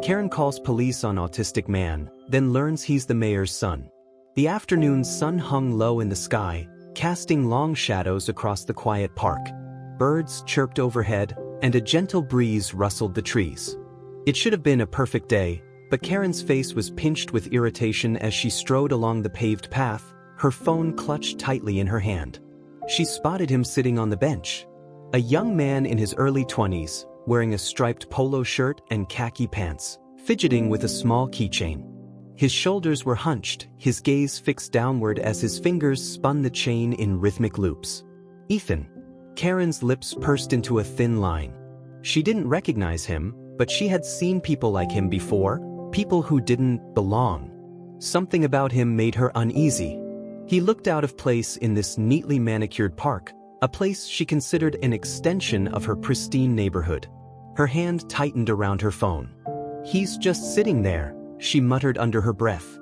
Karen calls police on autistic man, then learns he's the mayor's son. The afternoon sun hung low in the sky, casting long shadows across the quiet park. Birds chirped overhead, and a gentle breeze rustled the trees. It should have been a perfect day, but Karen's face was pinched with irritation as she strode along the paved path, her phone clutched tightly in her hand. She spotted him sitting on the bench. A young man in his early 20s, wearing a striped polo shirt and khaki pants, fidgeting with a small keychain. His shoulders were hunched, his gaze fixed downward as his fingers spun the chain in rhythmic loops. Ethan. Karen's lips pursed into a thin line. She didn't recognize him, but she had seen people like him before, people who didn't belong. Something about him made her uneasy. He looked out of place in this neatly manicured park, a place she considered an extension of her pristine neighborhood. Her hand tightened around her phone. "He's just sitting there," she muttered under her breath.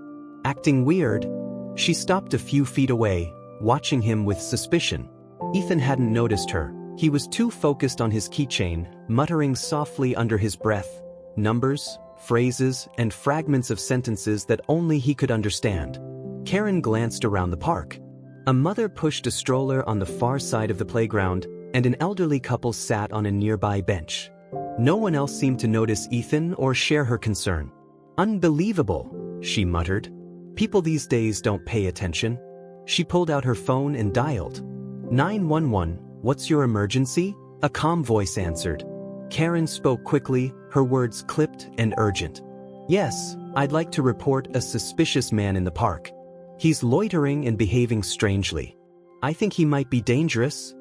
"Acting weird." She stopped a few feet away, watching him with suspicion. Ethan hadn't noticed her. He was too focused on his keychain, muttering softly under his breath, numbers, phrases, and fragments of sentences that only he could understand. Karen glanced around the park. A mother pushed a stroller on the far side of the playground, and an elderly couple sat on a nearby bench. No one else seemed to notice Ethan or share her concern. "Unbelievable," she muttered. "People these days don't pay attention." She pulled out her phone and dialed. 911, "What's your emergency?" A calm voice answered. Karen spoke quickly, her words clipped and urgent. "Yes, I'd like to report a suspicious man in the park. He's loitering and behaving strangely. I think he might be dangerous."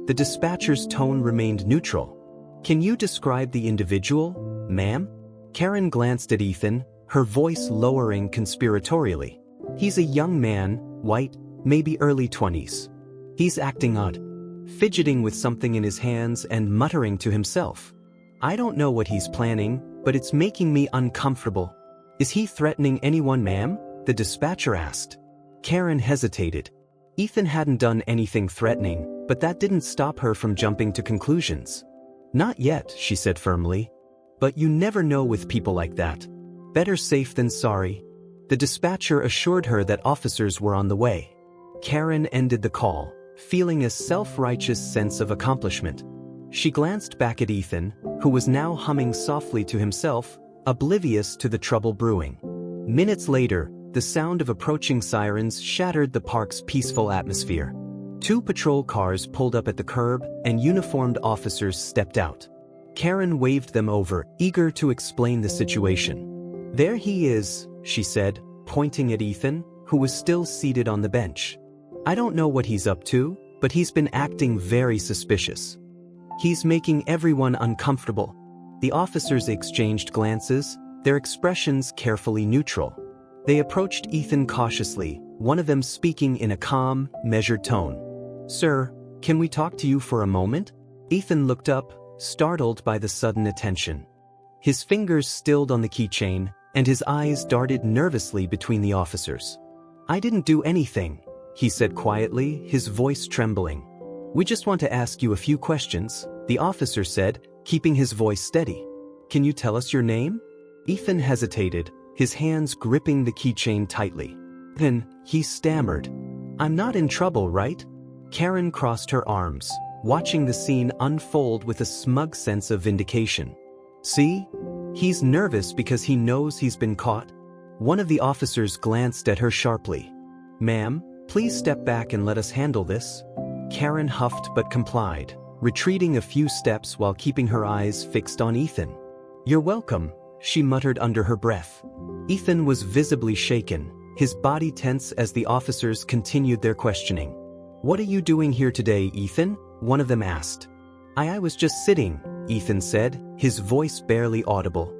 The dispatcher's tone remained neutral. "Can you describe the individual, ma'am?" Karen glanced at Ethan, her voice lowering conspiratorially. "He's a young man, white, maybe early 20s. He's acting odd, fidgeting with something in his hands and muttering to himself. I don't know what he's planning, but it's making me uncomfortable." "Is he threatening anyone, ma'am?" the dispatcher asked. Karen hesitated. Ethan hadn't done anything threatening, but that didn't stop her from jumping to conclusions. "Not yet," she said firmly. "But you never know with people like that. Better safe than sorry." The dispatcher assured her that officers were on the way. Karen ended the call, feeling a self-righteous sense of accomplishment. She glanced back at Ethan, who was now humming softly to himself, oblivious to the trouble brewing. Minutes later, the sound of approaching sirens shattered the park's peaceful atmosphere. 2 patrol cars pulled up at the curb, and uniformed officers stepped out. Karen waved them over, eager to explain the situation. "There he is," she said, pointing at Ethan, who was still seated on the bench. "I don't know what he's up to, but he's been acting very suspicious. He's making everyone uncomfortable." The officers exchanged glances, their expressions carefully neutral. They approached Ethan cautiously, one of them speaking in a calm, measured tone. "Sir, can we talk to you for a moment?" Ethan looked up, startled by the sudden attention. His fingers stilled on the keychain, and his eyes darted nervously between the officers. "I didn't do anything," he said quietly, his voice trembling. "We just want to ask you a few questions," the officer said, keeping his voice steady. "Can you tell us your name?" Ethan hesitated, his hands gripping the keychain tightly. Then, he stammered. "I'm not in trouble, right?" Karen crossed her arms, watching the scene unfold with a smug sense of vindication. "See? He's nervous because he knows he's been caught." One of the officers glanced at her sharply. "Ma'am, please step back and let us handle this." Karen huffed but complied, retreating a few steps while keeping her eyes fixed on Ethan. "You're welcome," she muttered under her breath. Ethan was visibly shaken, his body tense as the officers continued their questioning. "What are you doing here today, Ethan?" one of them asked. I was just sitting," Ethan said, his voice barely audible.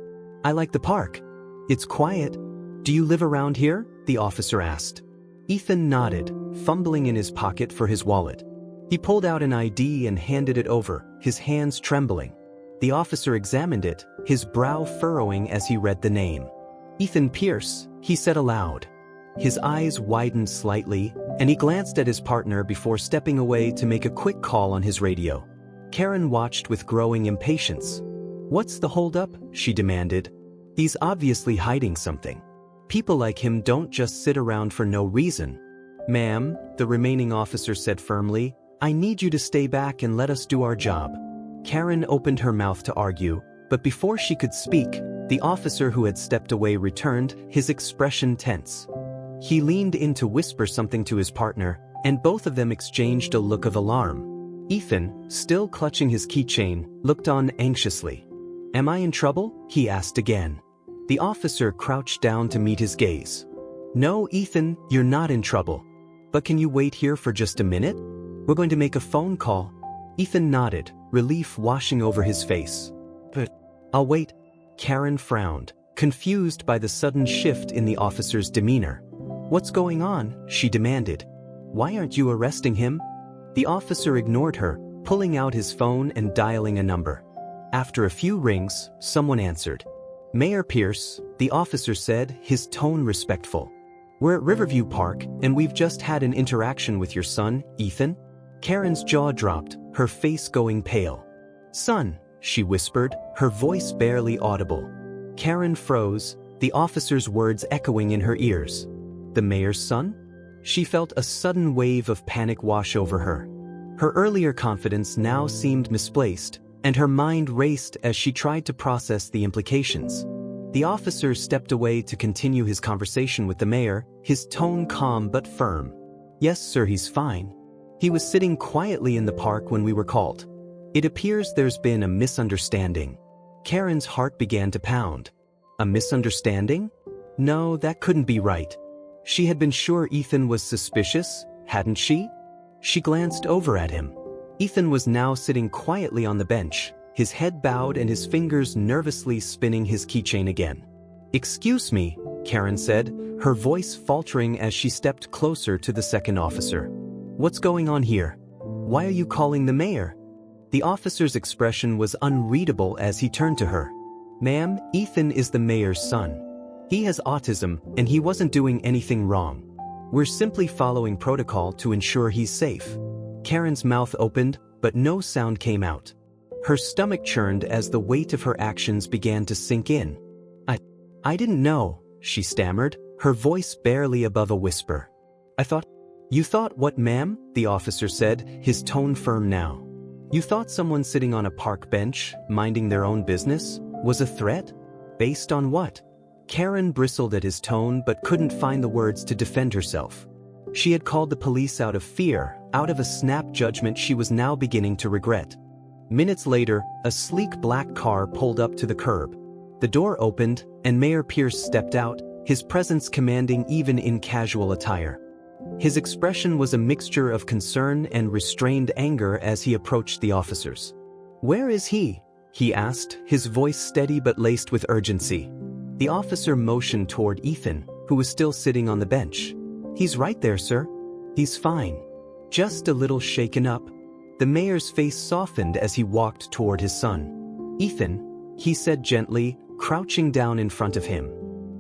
"I like the park. It's quiet." "Do you live around here?" the officer asked. Ethan nodded, fumbling in his pocket for his wallet. He pulled out an ID and handed it over, his hands trembling. The officer examined it, his brow furrowing as he read the name. "Ethan Pierce," he said aloud. His eyes widened slightly, and he glanced at his partner before stepping away to make a quick call on his radio. Karen watched with growing impatience. "What's the holdup?" she demanded. He's obviously hiding something. People like him don't just sit around for no reason. Ma'am, the remaining officer said firmly, I need you to stay back and let us do our job. Karen opened her mouth to argue, but before she could speak, the officer who had stepped away returned, his expression tense. He leaned in to whisper something to his partner, and both of them exchanged a look of alarm. Ethan, still clutching his keychain, looked on anxiously. Am I in trouble? He asked again. The officer crouched down to meet his gaze. No, Ethan, you're not in trouble. But can you wait here for just a minute? We're going to make a phone call. Ethan nodded, relief washing over his face. But I'll wait. Karen frowned, confused by the sudden shift in the officer's demeanor. What's going on? She demanded. Why aren't you arresting him? The officer ignored her, pulling out his phone and dialing a number. After a few rings, someone answered. Mayor Pierce, the officer said, his tone respectful. We're at Riverview Park, and we've just had an interaction with your son, Ethan. Karen's jaw dropped, her face going pale. Son, she whispered, her voice barely audible. Karen froze, the officer's words echoing in her ears. The mayor's son? She felt a sudden wave of panic wash over her. Her earlier confidence now seemed misplaced, and her mind raced as she tried to process the implications. The officer stepped away to continue his conversation with the mayor, his tone calm but firm. Yes, sir, he's fine. He was sitting quietly in the park when we were called. It appears there's been a misunderstanding. Karen's heart began to pound. A misunderstanding? No, that couldn't be right. She had been sure Ethan was suspicious, hadn't she? She glanced over at him. Ethan was now sitting quietly on the bench, his head bowed and his fingers nervously spinning his keychain again. Excuse me, Karen said, her voice faltering as she stepped closer to the second officer. What's going on here? Why are you calling the mayor? The officer's expression was unreadable as he turned to her. Ma'am, Ethan is the mayor's son. He has autism, and he wasn't doing anything wrong. We're simply following protocol to ensure he's safe. Karen's mouth opened, but no sound came out. Her stomach churned as the weight of her actions began to sink in. I didn't know, she stammered, her voice barely above a whisper. You thought what, ma'am? The officer said, his tone firm now. You thought someone sitting on a park bench, minding their own business, was a threat? Based on what? Karen bristled at his tone but couldn't find the words to defend herself. She had called the police out of fear, out of a snap judgment she was now beginning to regret. Minutes later, a sleek black car pulled up to the curb. The door opened, and Mayor Pierce stepped out, his presence commanding even in casual attire. His expression was a mixture of concern and restrained anger as he approached the officers. Where is he? He asked, his voice steady but laced with urgency. The officer motioned toward Ethan, who was still sitting on the bench. He's right there, sir. He's fine. Just a little shaken up. The mayor's face softened as he walked toward his son. Ethan, he said gently, crouching down in front of him.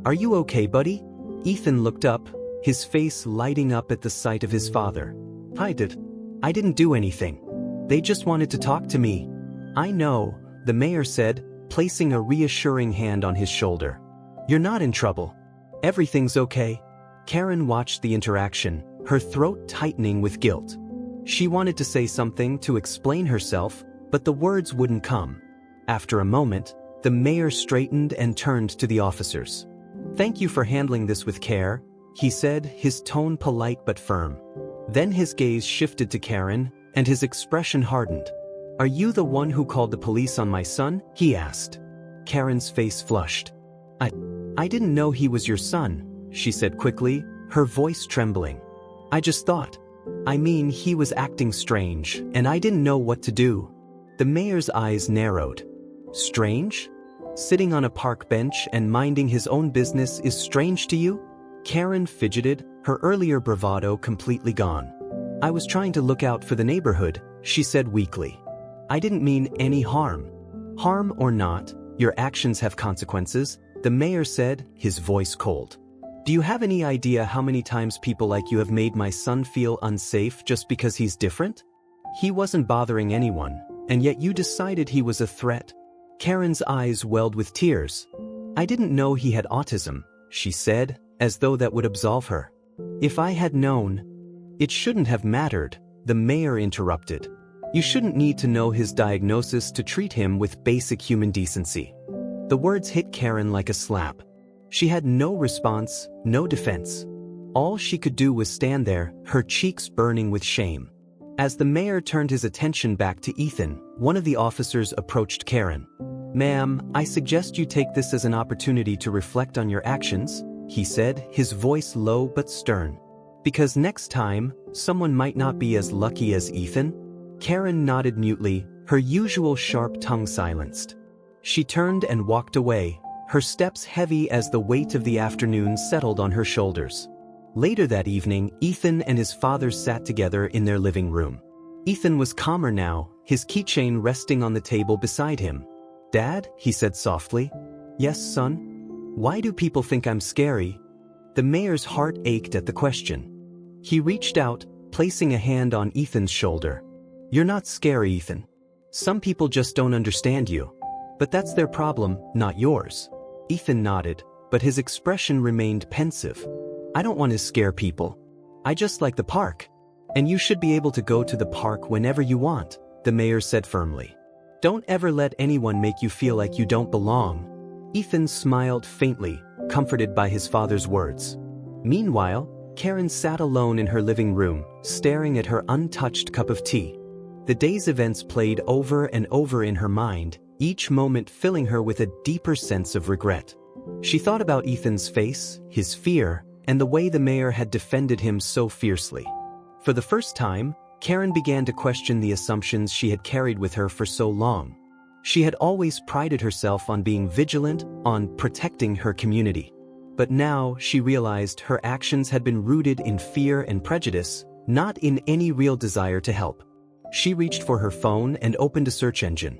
Are you okay, buddy? Ethan looked up, his face lighting up at the sight of his father. I didn't do anything. They just wanted to talk to me. I know, the mayor said, placing a reassuring hand on his shoulder. You're not in trouble. Everything's okay. Karen watched the interaction, her throat tightening with guilt. She wanted to say something to explain herself, but the words wouldn't come. After a moment, the mayor straightened and turned to the officers. Thank you for handling this with care, he said, his tone polite but firm. Then his gaze shifted to Karen, and his expression hardened. Are you the one who called the police on my son? He asked. Karen's face flushed. I didn't know he was your son, she said quickly, her voice trembling. I just thought. He was acting strange, and I didn't know what to do. The mayor's eyes narrowed. Strange? Sitting on a park bench and minding his own business is strange to you? Karen fidgeted, her earlier bravado completely gone. I was trying to look out for the neighborhood, she said weakly. I didn't mean any harm. Harm or not, your actions have consequences, the mayor said, his voice cold. Do you have any idea how many times people like you have made my son feel unsafe just because he's different? He wasn't bothering anyone, and yet you decided he was a threat. Karen's eyes welled with tears. I didn't know he had autism, she said, as though that would absolve her. If I had known. It shouldn't have mattered, the mayor interrupted. You shouldn't need to know his diagnosis to treat him with basic human decency. The words hit Karen like a slap. She had no response, no defense. All she could do was stand there, her cheeks burning with shame. As the mayor turned his attention back to Ethan, one of the officers approached Karen. "Ma'am, I suggest you take this as an opportunity to reflect on your actions," he said, his voice low but stern. "Because next time, someone might not be as lucky as Ethan." Karen nodded mutely, her usual sharp tongue silenced. She turned and walked away, her steps heavy as the weight of the afternoon settled on her shoulders. Later that evening, Ethan and his father sat together in their living room. Ethan was calmer now, his keychain resting on the table beside him. "Dad," he said softly. "Yes, son? Why do people think I'm scary?" The mayor's heart ached at the question. He reached out, placing a hand on Ethan's shoulder. "You're not scary, Ethan. Some people just don't understand you. But that's their problem, not yours." Ethan nodded, but his expression remained pensive. "I don't want to scare people. I just like the park. And you should be able to go to the park whenever you want," the mayor said firmly. "Don't ever let anyone make you feel like you don't belong." Ethan smiled faintly, comforted by his father's words. Meanwhile, Karen sat alone in her living room, staring at her untouched cup of tea. The day's events played over and over in her mind, each moment filling her with a deeper sense of regret. She thought about Ethan's face, his fear, and the way the mayor had defended him so fiercely. For the first time, Karen began to question the assumptions she had carried with her for so long. She had always prided herself on being vigilant, on protecting her community. But now she realized her actions had been rooted in fear and prejudice, not in any real desire to help. She reached for her phone and opened a search engine.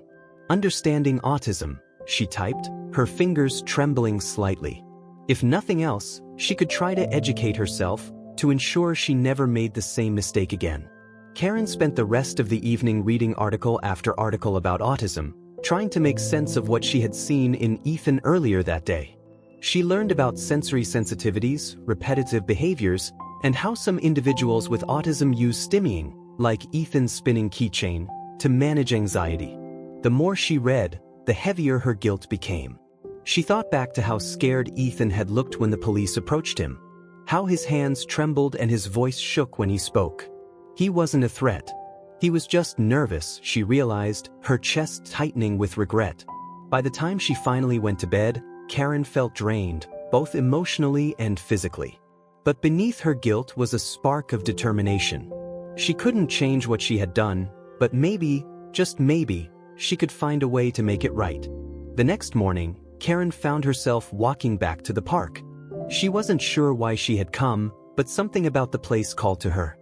"Understanding autism," she typed, her fingers trembling slightly. If nothing else, she could try to educate herself, to ensure she never made the same mistake again. Karen spent the rest of the evening reading article after article about autism, trying to make sense of what she had seen in Ethan earlier that day. She learned about sensory sensitivities, repetitive behaviors, and how some individuals with autism use stimming, like Ethan's spinning keychain, to manage anxiety. The more she read, the heavier her guilt became. She thought back to how scared Ethan had looked when the police approached him, how his hands trembled and his voice shook when he spoke. He wasn't a threat. He was just nervous, she realized, her chest tightening with regret. By the time she finally went to bed, Karen felt drained, both emotionally and physically. But beneath her guilt was a spark of determination. She couldn't change what she had done, but maybe, just maybe, she could find a way to make it right. The next morning, Karen found herself walking back to the park. She wasn't sure why she had come, but something about the place called to her.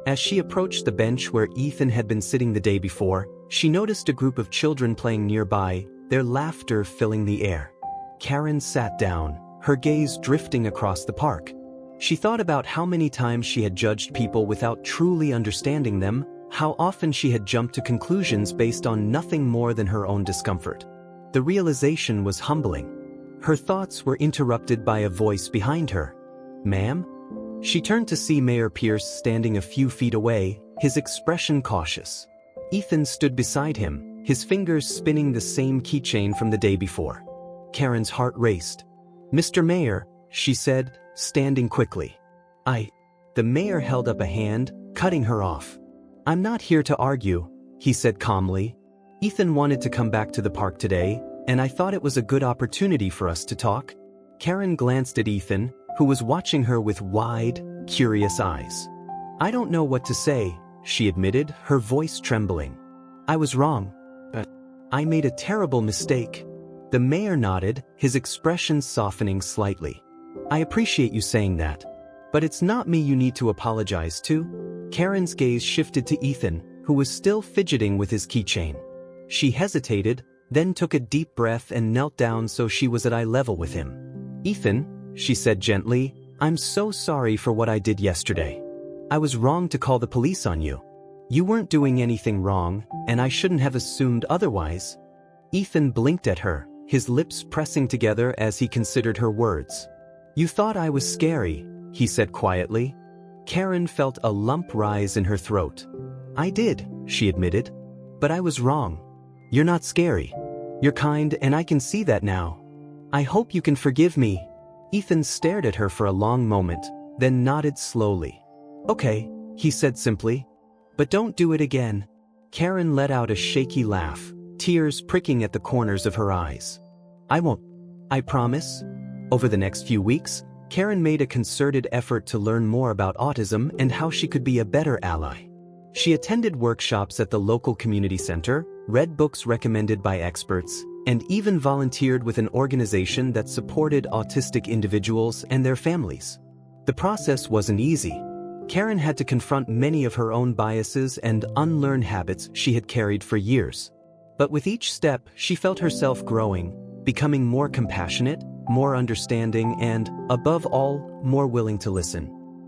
As she approached the bench where Ethan had been sitting the day before, she noticed a group of children playing nearby, their laughter filling the air. Karen sat down, her gaze drifting across the park. She thought about how many times she had judged people without truly understanding them, how often she had jumped to conclusions based on nothing more than her own discomfort. The realization was humbling. Her thoughts were interrupted by a voice behind her. "Ma'am?" She turned to see Mayor Pierce standing a few feet away, his expression cautious. Ethan stood beside him, his fingers spinning the same keychain from the day before. Karen's heart raced. "Mr. Mayor," she said, standing quickly. The mayor held up a hand, cutting her off. "I'm not here to argue," he said calmly. "Ethan wanted to come back to the park today, and I thought it was a good opportunity for us to talk." Karen glanced at Ethan, who was watching her with wide, curious eyes. "I don't know what to say," she admitted, her voice trembling. "I was wrong. I made a terrible mistake." The mayor nodded, his expression softening slightly. "I appreciate you saying that. But it's not me you need to apologize to." Karen's gaze shifted to Ethan, who was still fidgeting with his keychain. She hesitated, then took a deep breath and knelt down so she was at eye level with him. "Ethan," she said gently, "I'm so sorry for what I did yesterday. I was wrong to call the police on you. You weren't doing anything wrong, and I shouldn't have assumed otherwise." Ethan blinked at her, his lips pressing together as he considered her words. "You thought I was scary," he said quietly. Karen felt a lump rise in her throat. "I did," she admitted. "But I was wrong. You're not scary. You're kind, and I can see that now. I hope you can forgive me." Ethan stared at her for a long moment, then nodded slowly. "Okay," he said simply. "But don't do it again." Karen let out a shaky laugh, tears pricking at the corners of her eyes. "I won't. I promise." Over the next few weeks, Karen made a concerted effort to learn more about autism and how she could be a better ally. She attended workshops at the local community center, read books recommended by experts, and even volunteered with an organization that supported autistic individuals and their families. The process wasn't easy. Karen had to confront many of her own biases and unlearn habits she had carried for years. But with each step, she felt herself growing, becoming more compassionate, more understanding, and, above all, more willing to listen.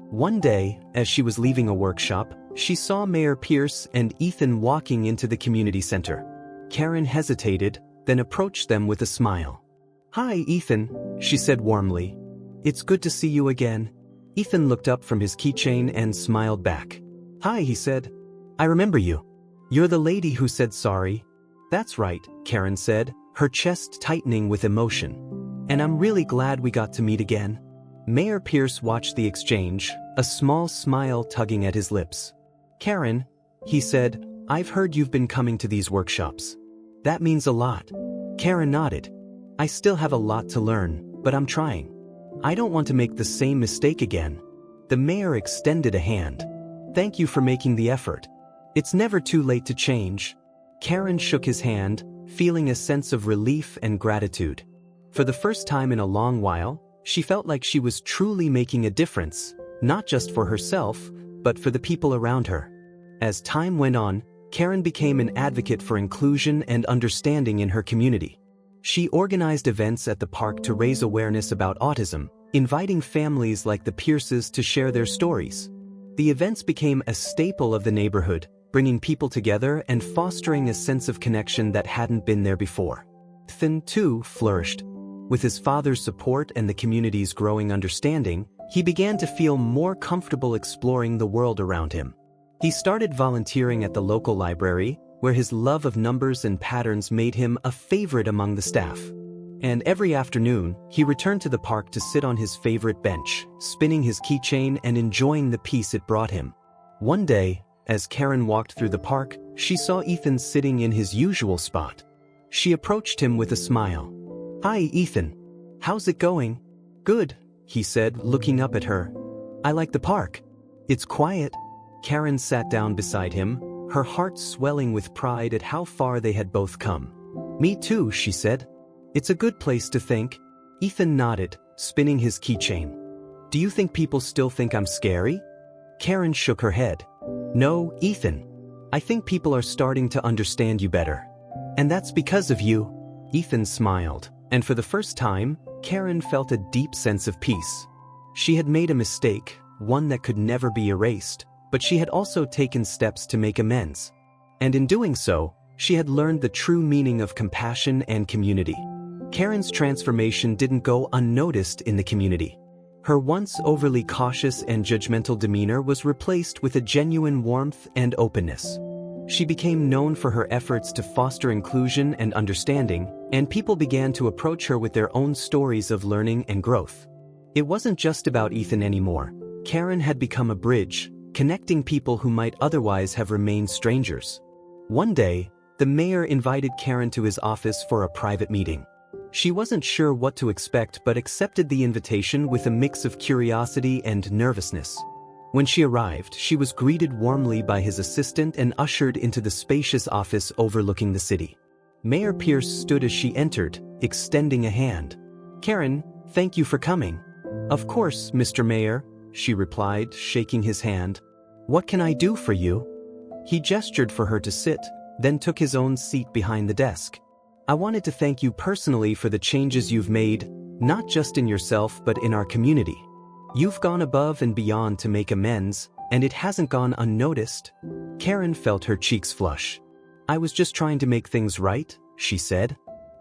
One day, as she was leaving a workshop, she saw Mayor Pierce and Ethan walking into the community center. Karen hesitated, then approached them with a smile. "Hi, Ethan," she said warmly. "It's good to see you again." Ethan looked up from his keychain and smiled back. "Hi," he said. "I remember you. You're the lady who said sorry." "That's right," Karen said, her chest tightening with emotion. "And I'm really glad we got to meet again." Mayor Pierce watched the exchange, a small smile tugging at his lips. "Karen," he said, "I've heard you've been coming to these workshops. That means a lot." Karen nodded. "I still have a lot to learn, but I'm trying. I don't want to make the same mistake again." The mayor extended a hand. "Thank you for making the effort. It's never too late to change." Karen shook his hand, feeling a sense of relief and gratitude. For the first time in a long while, she felt like she was truly making a difference, not just for herself, but for the people around her. As time went on, Karen became an advocate for inclusion and understanding in her community. She organized events at the park to raise awareness about autism, inviting families like the Pierces to share their stories. The events became a staple of the neighborhood, bringing people together and fostering a sense of connection that hadn't been there before. Ethan, too, flourished. With his father's support and the community's growing understanding, he began to feel more comfortable exploring the world around him. He started volunteering at the local library, where his love of numbers and patterns made him a favorite among the staff. And every afternoon, he returned to the park to sit on his favorite bench, spinning his keychain and enjoying the peace it brought him. One day, as Karen walked through the park, she saw Ethan sitting in his usual spot. She approached him with a smile. "Hi, Ethan. How's it going?" "Good," he said, looking up at her. "I like the park. It's quiet." Karen sat down beside him, her heart swelling with pride at how far they had both come. "Me too," she said. "It's a good place to think." Ethan nodded, spinning his keychain. "Do you think people still think I'm scary?" Karen shook her head. "No, Ethan. I think people are starting to understand you better. And that's because of you." Ethan smiled, and for the first time, Karen felt a deep sense of peace. She had made a mistake, one that could never be erased, but she had also taken steps to make amends. And in doing so, she had learned the true meaning of compassion and community. Karen's transformation didn't go unnoticed in the community. Her once overly cautious and judgmental demeanor was replaced with a genuine warmth and openness. She became known for her efforts to foster inclusion and understanding, and people began to approach her with their own stories of learning and growth. It wasn't just about Ethan anymore. Karen had become a bridge, connecting people who might otherwise have remained strangers. One day, the mayor invited Karen to his office for a private meeting. She wasn't sure what to expect but accepted the invitation with a mix of curiosity and nervousness. When she arrived, she was greeted warmly by his assistant and ushered into the spacious office overlooking the city. Mayor Pierce stood as she entered, extending a hand. "Karen, thank you for coming." "Of course, Mr. Mayor," she replied, shaking his hand. "What can I do for you?" He gestured for her to sit, then took his own seat behind the desk. "I wanted to thank you personally for the changes you've made, not just in yourself but in our community. You've gone above and beyond to make amends, and it hasn't gone unnoticed." Karen felt her cheeks flush. "I was just trying to make things right," she said.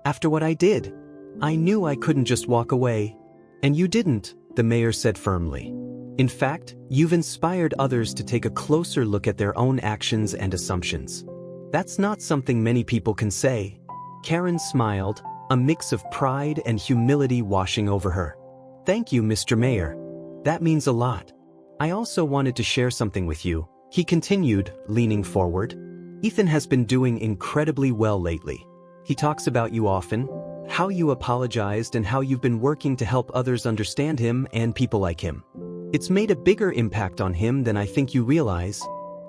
After what I did, I knew I couldn't just walk away. And you didn't, the mayor said firmly. In fact, you've inspired others to take a closer look at their own actions and assumptions. That's not something many people can say. Karen smiled, a mix of pride and humility washing over her. Thank you, Mr. Mayor. That means a lot. I also wanted to share something with you, he continued, leaning forward. Ethan has been doing incredibly well lately. He talks about you often, how you apologized and how you've been working to help others understand him and people like him. It's made a bigger impact on him than I think you realize.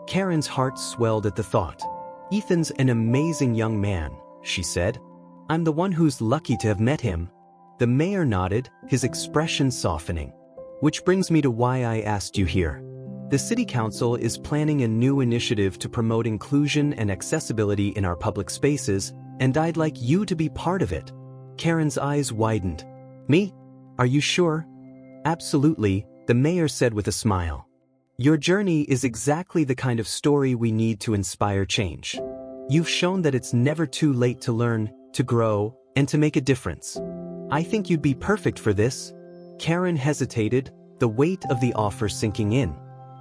Karen's heart swelled at the thought. Ethan's an amazing young man, she said. I'm the one who's lucky to have met him. The mayor nodded, his expression softening. Which brings me to why I asked you here. The City Council is planning a new initiative to promote inclusion and accessibility in our public spaces, and I'd like you to be part of it. Karen's eyes widened. Me? Are you sure? Absolutely, the mayor said with a smile. Your journey is exactly the kind of story we need to inspire change. You've shown that it's never too late to learn, to grow, and to make a difference. I think you'd be perfect for this. Karen hesitated, the weight of the offer sinking in.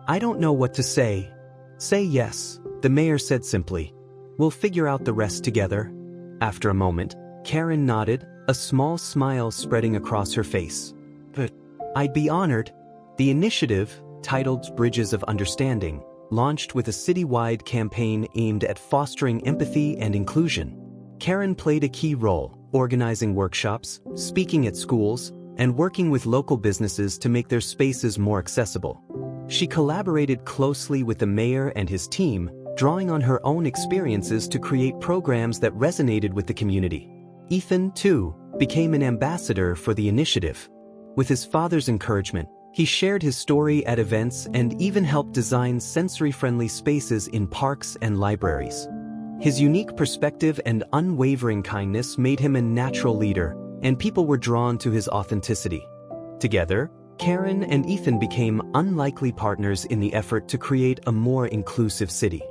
I don't know what to say. Say yes, the mayor said simply. We'll figure out the rest together. After a moment, Karen nodded, a small smile spreading across her face. But I'd be honored. The initiative, titled Bridges of Understanding, launched with a citywide campaign aimed at fostering empathy and inclusion. Karen played a key role, organizing workshops, speaking at schools, and working with local businesses to make their spaces more accessible. She collaborated closely with the mayor and his team, drawing on her own experiences to create programs that resonated with the community. Ethan, too, became an ambassador for the initiative. With his father's encouragement, he shared his story at events and even helped design sensory-friendly spaces in parks and libraries. His unique perspective and unwavering kindness made him a natural leader, and people were drawn to his authenticity. Together, Karen and Ethan became unlikely partners in the effort to create a more inclusive city.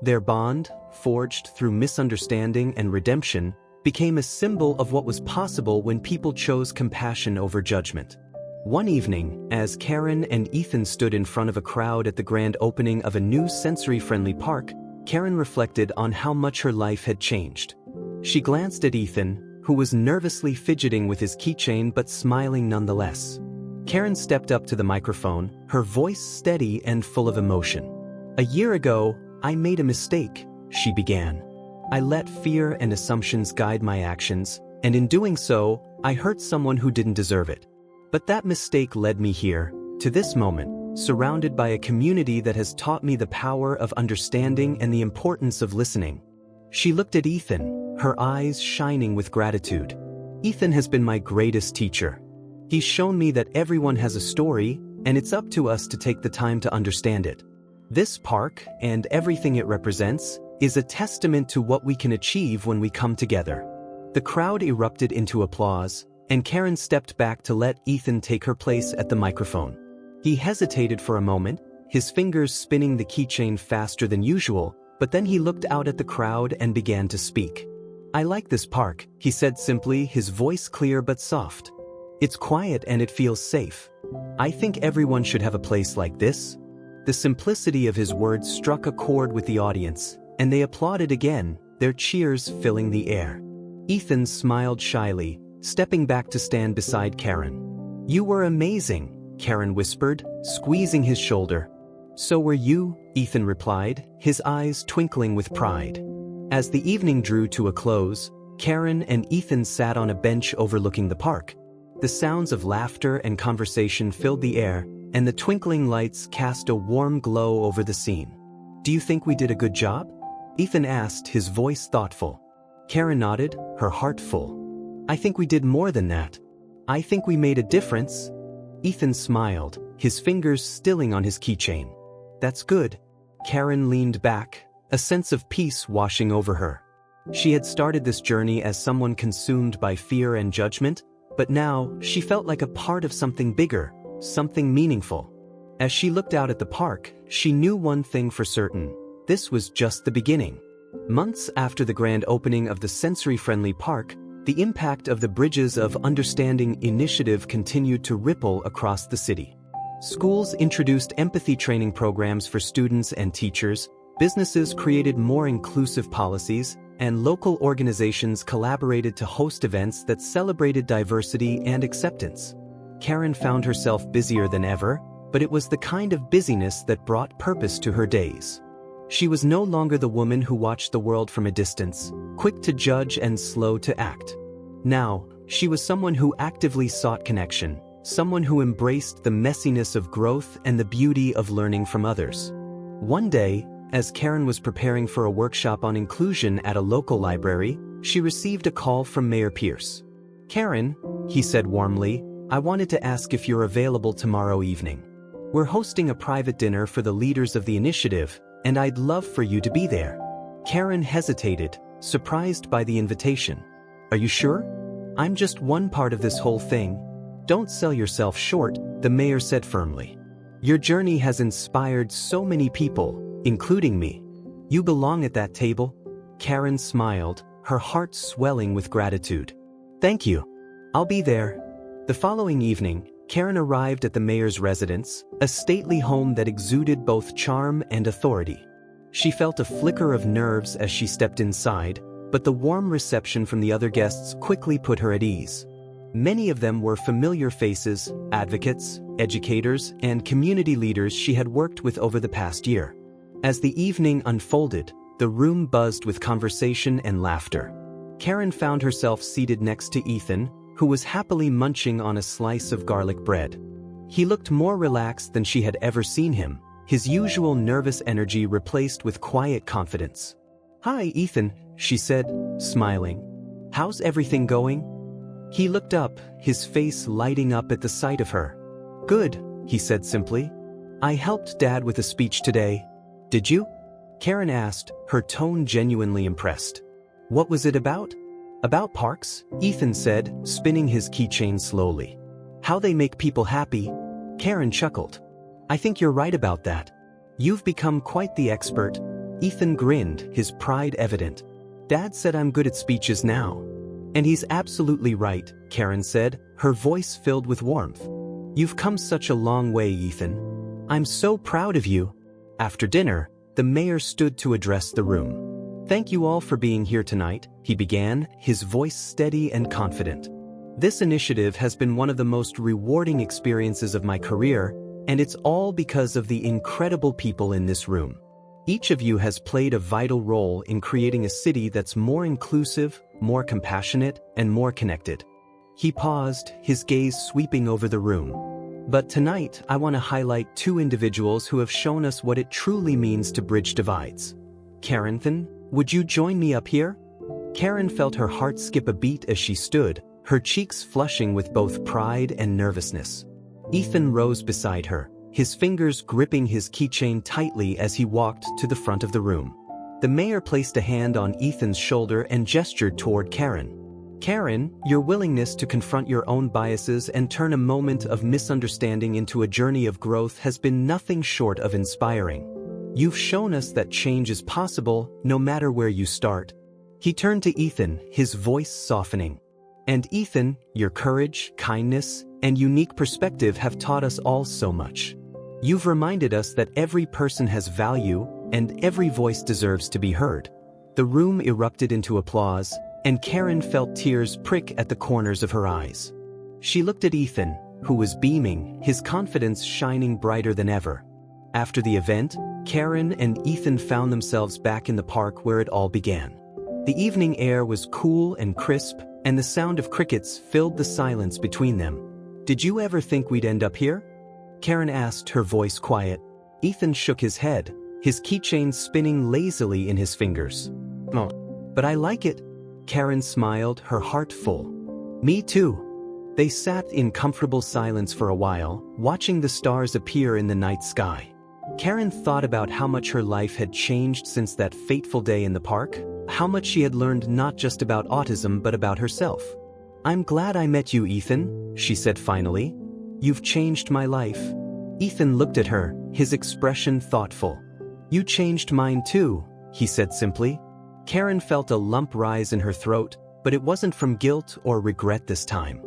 Their bond, forged through misunderstanding and redemption, became a symbol of what was possible when people chose compassion over judgment. One evening, as Karen and Ethan stood in front of a crowd at the grand opening of a new sensory-friendly park, Karen reflected on how much her life had changed. She glanced at Ethan, who was nervously fidgeting with his keychain but smiling nonetheless. Karen stepped up to the microphone, her voice steady and full of emotion. A year ago, I made a mistake, she began. I let fear and assumptions guide my actions, and in doing so, I hurt someone who didn't deserve it. But that mistake led me here, to this moment, surrounded by a community that has taught me the power of understanding and the importance of listening. She looked at Ethan, her eyes shining with gratitude. Ethan has been my greatest teacher. He's shown me that everyone has a story, and it's up to us to take the time to understand it. This park, and everything it represents, is a testament to what we can achieve when we come together. The crowd erupted into applause, and Karen stepped back to let Ethan take her place at the microphone. He hesitated for a moment, his fingers spinning the keychain faster than usual, but then he looked out at the crowd and began to speak. I like this park, he said simply, his voice clear but soft. It's quiet and it feels safe. I think everyone should have a place like this. The simplicity of his words struck a chord with the audience, and they applauded again, their cheers filling the air. Ethan smiled shyly, stepping back to stand beside Karen. You were amazing, Karen whispered, squeezing his shoulder. So were you, Ethan replied, his eyes twinkling with pride. As the evening drew to a close, Karen and Ethan sat on a bench overlooking the park. The sounds of laughter and conversation filled the air, and the twinkling lights cast a warm glow over the scene. Do you think we did a good job? Ethan asked, his voice thoughtful. Karen nodded, her heart full. I think we did more than that. I think we made a difference. Ethan smiled, his fingers stilling on his keychain. That's good. Karen leaned back, a sense of peace washing over her. She had started this journey as someone consumed by fear and judgment, but now she felt like a part of something bigger, something meaningful. As she looked out at the park, she knew one thing for certain. This was just the beginning. Months after the grand opening of the sensory-friendly park, The impact of the Bridges of Understanding initiative continued to ripple across the city. Schools introduced empathy training programs for students and teachers, businesses created more inclusive policies, and local organizations collaborated to host events that celebrated diversity and acceptance. Karen found herself busier than ever, but it was the kind of busyness that brought purpose to her days. She was no longer the woman who watched the world from a distance, quick to judge and slow to act. Now, she was someone who actively sought connection, someone who embraced the messiness of growth and the beauty of learning from others. One day, as Karen was preparing for a workshop on inclusion at a local library, she received a call from Mayor Pierce. "Karen," he said warmly, "I wanted to ask if you're available tomorrow evening. We're hosting a private dinner for the leaders of the initiative, and I'd love for you to be there." Karen hesitated, surprised by the invitation. "Are you sure? I'm just one part of this whole thing." "Don't sell yourself short," the mayor said firmly. "Your journey has inspired so many people, including me. You belong at that table." Karen smiled, her heart swelling with gratitude. "Thank you. I'll be there." The following evening, Karen arrived at the mayor's residence, a stately home that exuded both charm and authority. She felt a flicker of nerves as she stepped inside, but the warm reception from the other guests quickly put her at ease. Many of them were familiar faces, advocates, educators, and community leaders she had worked with over the past year. As the evening unfolded, the room buzzed with conversation and laughter. Karen found herself seated next to Ethan, who was happily munching on a slice of garlic bread. He looked more relaxed than she had ever seen him, his usual nervous energy replaced with quiet confidence. "Hi, Ethan," she said, smiling. "How's everything going?" He looked up, his face lighting up at the sight of her. "Good," he said simply. "I helped Dad with a speech today." "Did you?" Karen asked, her tone genuinely impressed. "What was it about?" "About parks," Ethan said, spinning his keychain slowly. "How they make people happy." Karen chuckled. "I think you're right about that. You've become quite the expert." Ethan grinned, his pride evident. "Dad said I'm good at speeches now." "And he's absolutely right," Karen said, her voice filled with warmth. "You've come such a long way, Ethan. I'm so proud of you." After dinner, the mayor stood to address the room. "Thank you all for being here tonight," he began, his voice steady and confident. "This initiative has been one of the most rewarding experiences of my career, and it's all because of the incredible people in this room. Each of you has played a vital role in creating a city that's more inclusive, more compassionate, and more connected." He paused, his gaze sweeping over the room. "But tonight, I want to highlight two individuals who have shown us what it truly means to bridge divides. Karen, would you join me up here?" Karen felt her heart skip a beat as she stood, her cheeks flushing with both pride and nervousness. Ethan rose beside her, his fingers gripping his keychain tightly as he walked to the front of the room. The mayor placed a hand on Ethan's shoulder and gestured toward Karen. "Karen, your willingness to confront your own biases and turn a moment of misunderstanding into a journey of growth has been nothing short of inspiring. You've shown us that change is possible, no matter where you start." He turned to Ethan, his voice softening. "And Ethan, your courage, kindness, and unique perspective have taught us all so much. You've reminded us that every person has value, and every voice deserves to be heard." The room erupted into applause, and Karen felt tears prick at the corners of her eyes. She looked at Ethan, who was beaming, his confidence shining brighter than ever. After the event, Karen and Ethan found themselves back in the park where it all began. The evening air was cool and crisp, and the sound of crickets filled the silence between them. "Did you ever think we'd end up here?" Karen asked, her voice quiet. Ethan shook his head, his keychain spinning lazily in his fingers. "No, but I like it." Karen smiled, her heart full. "Me too." They sat in comfortable silence for a while, watching the stars appear in the night sky. Karen thought about how much her life had changed since that fateful day in the park, how much she had learned not just about autism but about herself. "I'm glad I met you, Ethan," she said finally. "You've changed my life." Ethan looked at her, his expression thoughtful. "You changed mine too," he said simply. Karen felt a lump rise in her throat, But it wasn't from guilt or regret this time.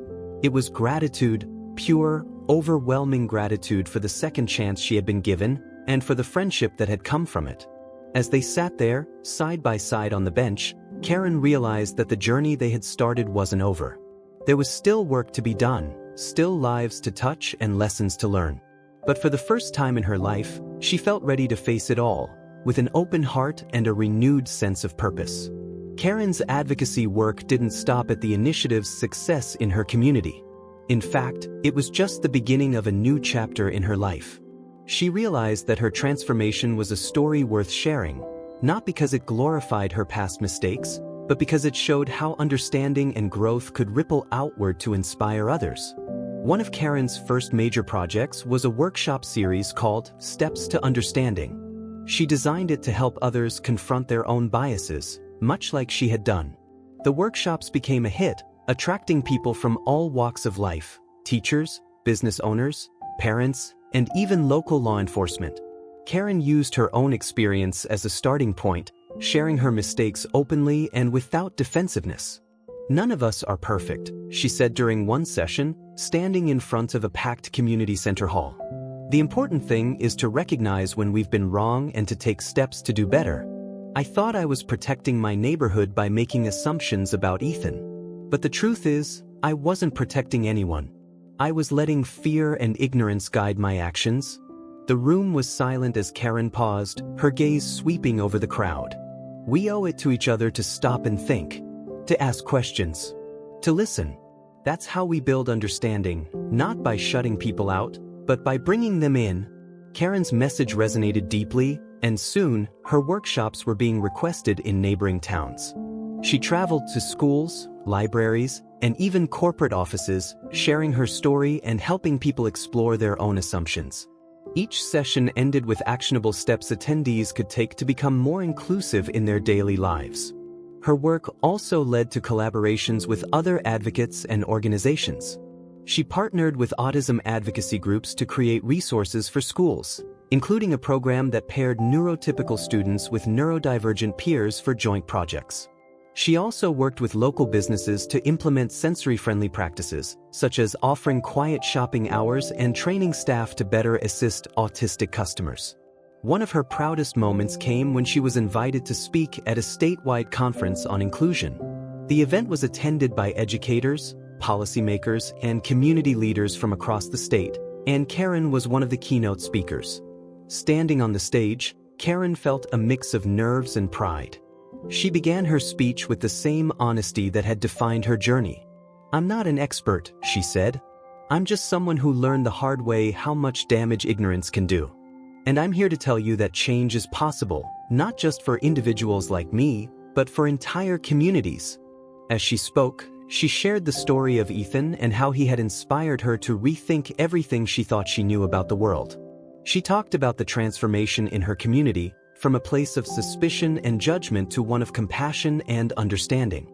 It was gratitude, pure, overwhelming gratitude for the second chance she had been given and for the friendship that had come from it. As they sat there, side by side on the bench, Karen realized that the journey they had started wasn't over. There was still work to be done, still lives to touch and lessons to learn. But for the first time in her life, she felt ready to face it all, with an open heart and a renewed sense of purpose. Karen's advocacy work didn't stop at the initiative's success in her community. In fact, it was just the beginning of a new chapter in her life. She realized that her transformation was a story worth sharing, not because it glorified her past mistakes, but because it showed how understanding and growth could ripple outward to inspire others. One of Karen's first major projects was a workshop series called Steps to Understanding. She designed it to help others confront their own biases, much like she had done. The workshops became a hit, attracting people from all walks of life: teachers, business owners, parents, and even local law enforcement. Karen used her own experience as a starting point, sharing her mistakes openly and without defensiveness. "None of us are perfect," she said during one session, standing in front of a packed community center hall. "The important thing is to recognize when we've been wrong and to take steps to do better. I thought I was protecting my neighborhood by making assumptions about Ethan. But the truth is, I wasn't protecting anyone. I was letting fear and ignorance guide my actions." The room was silent as Karen paused, her gaze sweeping over the crowd. We owe it to each other to stop and think, to ask questions, to listen. That's how we build understanding, not by shutting people out, but by bringing them in. Karen's message resonated deeply, and soon, her workshops were being requested in neighboring towns. She traveled to schools, libraries, and even corporate offices, sharing her story and helping people explore their own assumptions. Each session ended with actionable steps attendees could take to become more inclusive in their daily lives. Her work also led to collaborations with other advocates and organizations. She partnered with autism advocacy groups to create resources for schools, including a program that paired neurotypical students with neurodivergent peers for joint projects. She also worked with local businesses to implement sensory-friendly practices, such as offering quiet shopping hours and training staff to better assist autistic customers. One of her proudest moments came when she was invited to speak at a statewide conference on inclusion. The event was attended by educators, policymakers, and community leaders from across the state, and Karen was one of the keynote speakers. Standing on the stage, Karen felt a mix of nerves and pride. She began her speech with the same honesty that had defined her journey. "I'm not an expert," she said. "I'm just someone who learned the hard way how much damage ignorance can do. And I'm here to tell you that change is possible, not just for individuals like me, but for entire communities." As she spoke, she shared the story of Ethan and how he had inspired her to rethink everything she thought she knew about the world. She talked about the transformation in her community, from a place of suspicion and judgment to one of compassion and understanding.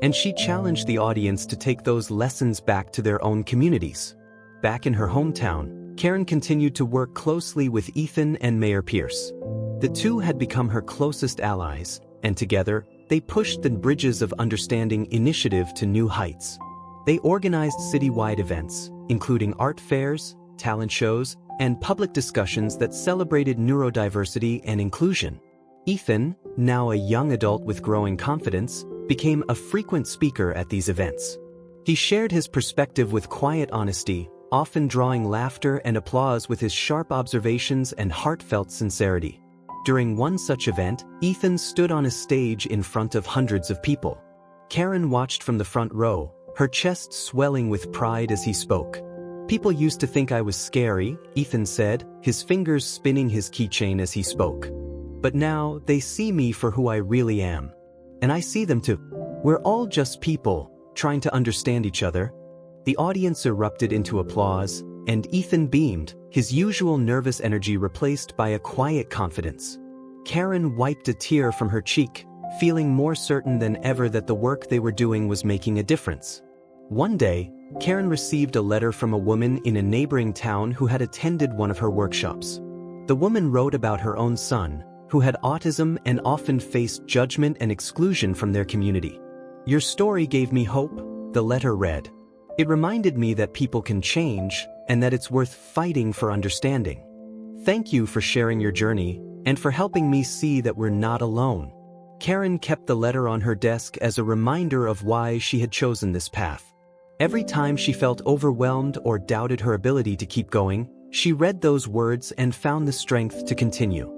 And she challenged the audience to take those lessons back to their own communities. Back in her hometown, Karen continued to work closely with Ethan and Mayor Pierce. The two had become her closest allies, and together, they pushed the Bridges of Understanding initiative to new heights. They organized citywide events, including art fairs, talent shows, and public discussions that celebrated neurodiversity and inclusion. Ethan, now a young adult with growing confidence, became a frequent speaker at these events. He shared his perspective with quiet honesty, often drawing laughter and applause with his sharp observations and heartfelt sincerity. During one such event, Ethan stood on a stage in front of hundreds of people. Karen watched from the front row, her chest swelling with pride as he spoke. "People used to think I was scary," Ethan said, his fingers spinning his keychain as he spoke. "But now, they see me for who I really am. And I see them too. We're all just people, trying to understand each other." The audience erupted into applause, and Ethan beamed, his usual nervous energy replaced by a quiet confidence. Karen wiped a tear from her cheek, feeling more certain than ever that the work they were doing was making a difference. One day, Karen received a letter from a woman in a neighboring town who had attended one of her workshops. The woman wrote about her own son, who had autism and often faced judgment and exclusion from their community. "Your story gave me hope," the letter read. "It reminded me that people can change and that it's worth fighting for understanding. Thank you for sharing your journey and for helping me see that we're not alone." Karen kept the letter on her desk as a reminder of why she had chosen this path. Every time she felt overwhelmed or doubted her ability to keep going, she read those words and found the strength to continue.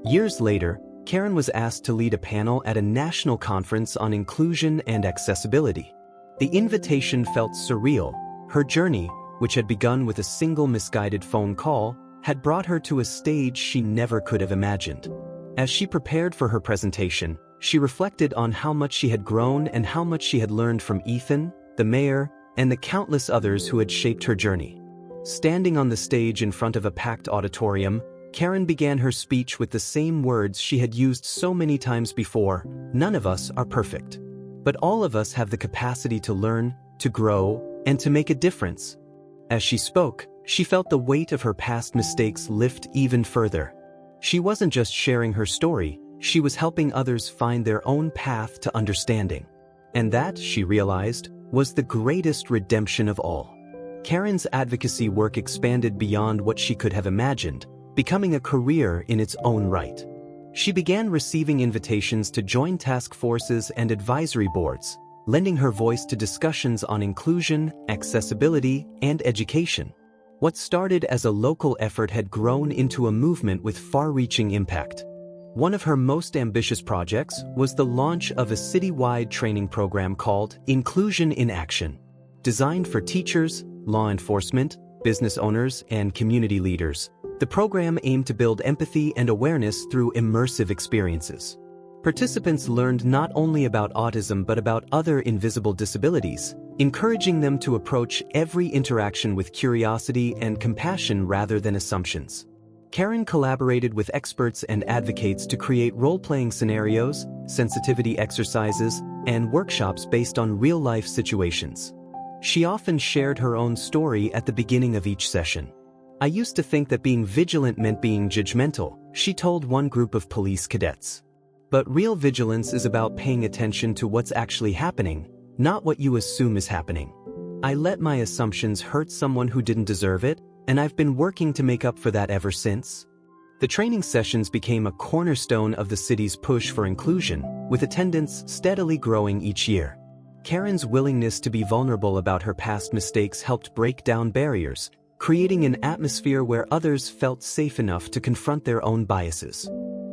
Years later, Karen was asked to lead a panel at a national conference on inclusion and accessibility. The invitation felt surreal. Her journey, which had begun with a single misguided phone call, had brought her to a stage she never could have imagined. As she prepared for her presentation, she reflected on how much she had grown and how much she had learned from Ethan, the mayor, and the countless others who had shaped her journey. Standing on the stage in front of a packed auditorium, Karen began her speech with the same words she had used so many times before: "None of us are perfect. But all of us have the capacity to learn, to grow, and to make a difference." As she spoke, she felt the weight of her past mistakes lift even further. She wasn't just sharing her story, she was helping others find their own path to understanding. And that, she realized, was the greatest redemption of all. Karen's advocacy work expanded beyond what she could have imagined, becoming a career in its own right. She began receiving invitations to join task forces and advisory boards, lending her voice to discussions on inclusion, accessibility, and education. What started as a local effort had grown into a movement with far-reaching impact. One of her most ambitious projects was the launch of a citywide training program called Inclusion in Action. Designed for teachers, law enforcement, business owners, and community leaders, the program aimed to build empathy and awareness through immersive experiences. Participants learned not only about autism but about other invisible disabilities, encouraging them to approach every interaction with curiosity and compassion rather than assumptions. Karen collaborated with experts and advocates to create role-playing scenarios, sensitivity exercises, and workshops based on real-life situations. She often shared her own story at the beginning of each session. "I used to think that being vigilant meant being judgmental," she told one group of police cadets. "But real vigilance is about paying attention to what's actually happening, not what you assume is happening. I let my assumptions hurt someone who didn't deserve it, and I've been working to make up for that ever since." The training sessions became a cornerstone of the city's push for inclusion, with attendance steadily growing each year. Karen's willingness to be vulnerable about her past mistakes helped break down barriers, creating an atmosphere where others felt safe enough to confront their own biases.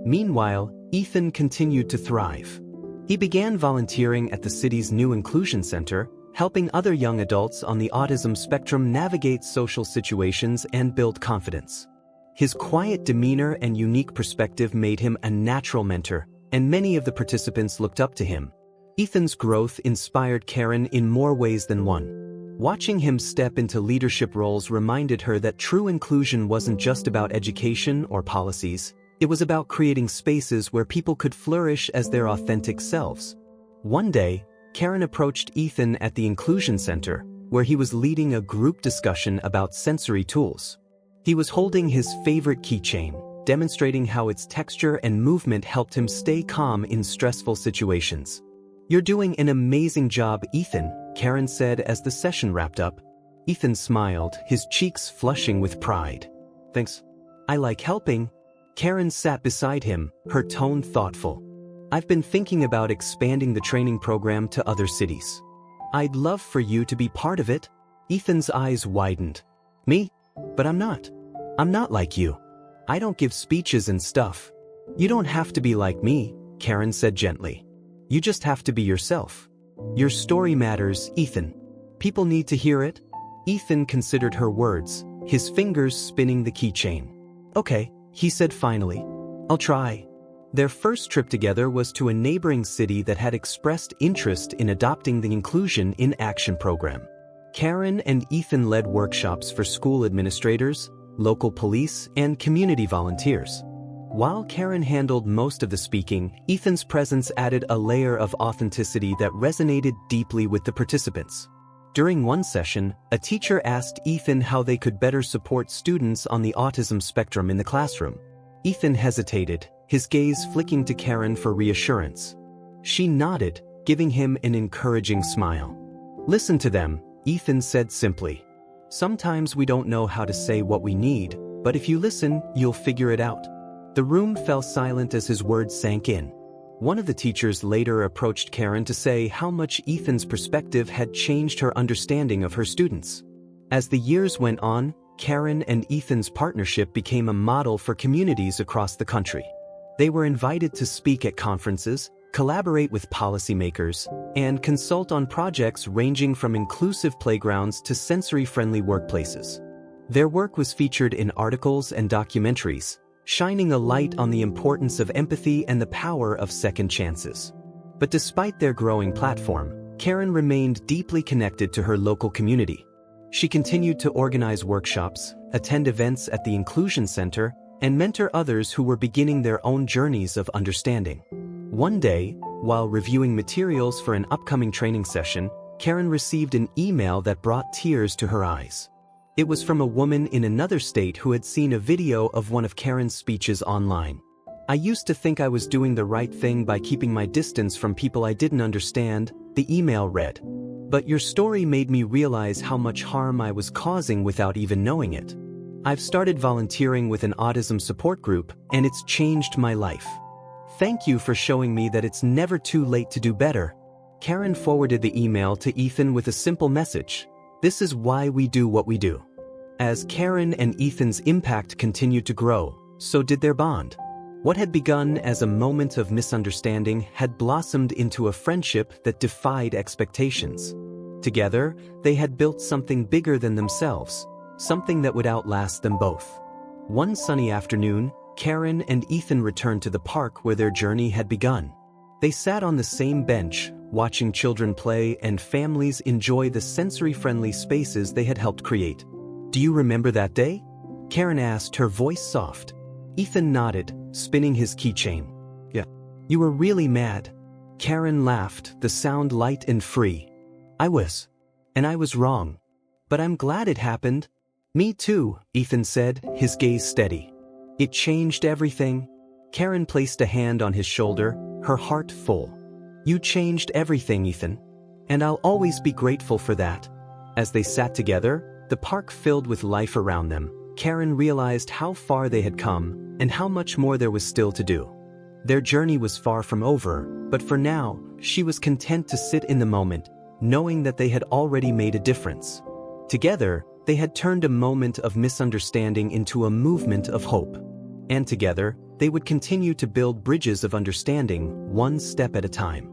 Meanwhile, Ethan continued to thrive. He began volunteering at the city's new inclusion center, helping other young adults on the autism spectrum navigate social situations and build confidence. His quiet demeanor and unique perspective made him a natural mentor, and many of the participants looked up to him. Ethan's growth inspired Karen in more ways than one. Watching him step into leadership roles reminded her that true inclusion wasn't just about education or policies, it was about creating spaces where people could flourish as their authentic selves. One day, Karen approached Ethan at the Inclusion Center, where he was leading a group discussion about sensory tools. He was holding his favorite keychain, demonstrating how its texture and movement helped him stay calm in stressful situations. "You're doing an amazing job, Ethan," Karen said as the session wrapped up. Ethan smiled, his cheeks flushing with pride. "Thanks. I like helping." Karen sat beside him, her tone thoughtful. "I've been thinking about expanding the training program to other cities. I'd love for you to be part of it." Ethan's eyes widened. "Me? But I'm not. I'm not like you. I don't give speeches and stuff." "You don't have to be like me," Karen said gently. "You just have to be yourself. Your story matters, Ethan. People need to hear it." Ethan considered her words, his fingers spinning the keychain. "Okay," he said finally. "I'll try." Their first trip together was to a neighboring city that had expressed interest in adopting the Inclusion in Action program. Karen and Ethan led workshops for school administrators, local police, and community volunteers. While Karen handled most of the speaking, Ethan's presence added a layer of authenticity that resonated deeply with the participants. During one session, a teacher asked Ethan how they could better support students on the autism spectrum in the classroom. Ethan hesitated, his gaze flicking to Karen for reassurance. She nodded, giving him an encouraging smile. "Listen to them," Ethan said simply. "Sometimes we don't know how to say what we need, but if you listen, you'll figure it out." The room fell silent as his words sank in. One of the teachers later approached Karen to say how much Ethan's perspective had changed her understanding of her students. As the years went on, Karen and Ethan's partnership became a model for communities across the country. They were invited to speak at conferences, collaborate with policymakers, and consult on projects ranging from inclusive playgrounds to sensory-friendly workplaces. Their work was featured in articles and documentaries, shining a light on the importance of empathy and the power of second chances. But despite their growing platform, Karen remained deeply connected to her local community. She continued to organize workshops, attend events at the Inclusion Center, and mentor others who were beginning their own journeys of understanding. One day, while reviewing materials for an upcoming training session, Karen received an email that brought tears to her eyes. It was from a woman in another state who had seen a video of one of Karen's speeches online. "I used to think I was doing the right thing by keeping my distance from people I didn't understand," the email read. "But your story made me realize how much harm I was causing without even knowing it. I've started volunteering with an autism support group, and it's changed my life. Thank you for showing me that it's never too late to do better." Karen forwarded the email to Ethan with a simple message: "This is why we do what we do." As Karen and Ethan's impact continued to grow, so did their bond. What had begun as a moment of misunderstanding had blossomed into a friendship that defied expectations. Together, they had built something bigger than themselves, something that would outlast them both. One sunny afternoon, Karen and Ethan returned to the park where their journey had begun. They sat on the same bench, watching children play and families enjoy the sensory-friendly spaces they had helped create. "Do you remember that day?" Karen asked, her voice soft. Ethan nodded, spinning his keychain. "Yeah." "You were really mad." Karen laughed, the sound light and free. "I was. And I was wrong. But I'm glad it happened." "Me too," Ethan said, his gaze steady. "It changed everything." Karen placed a hand on his shoulder, her heart full. "You changed everything, Ethan. And I'll always be grateful for that." As they sat together, the park filled with life around them, Karen realized how far they had come and how much more there was still to do. Their journey was far from over, but for now, she was content to sit in the moment, knowing that they had already made a difference. Together, they had turned a moment of misunderstanding into a movement of hope. And together, they would continue to build bridges of understanding, one step at a time.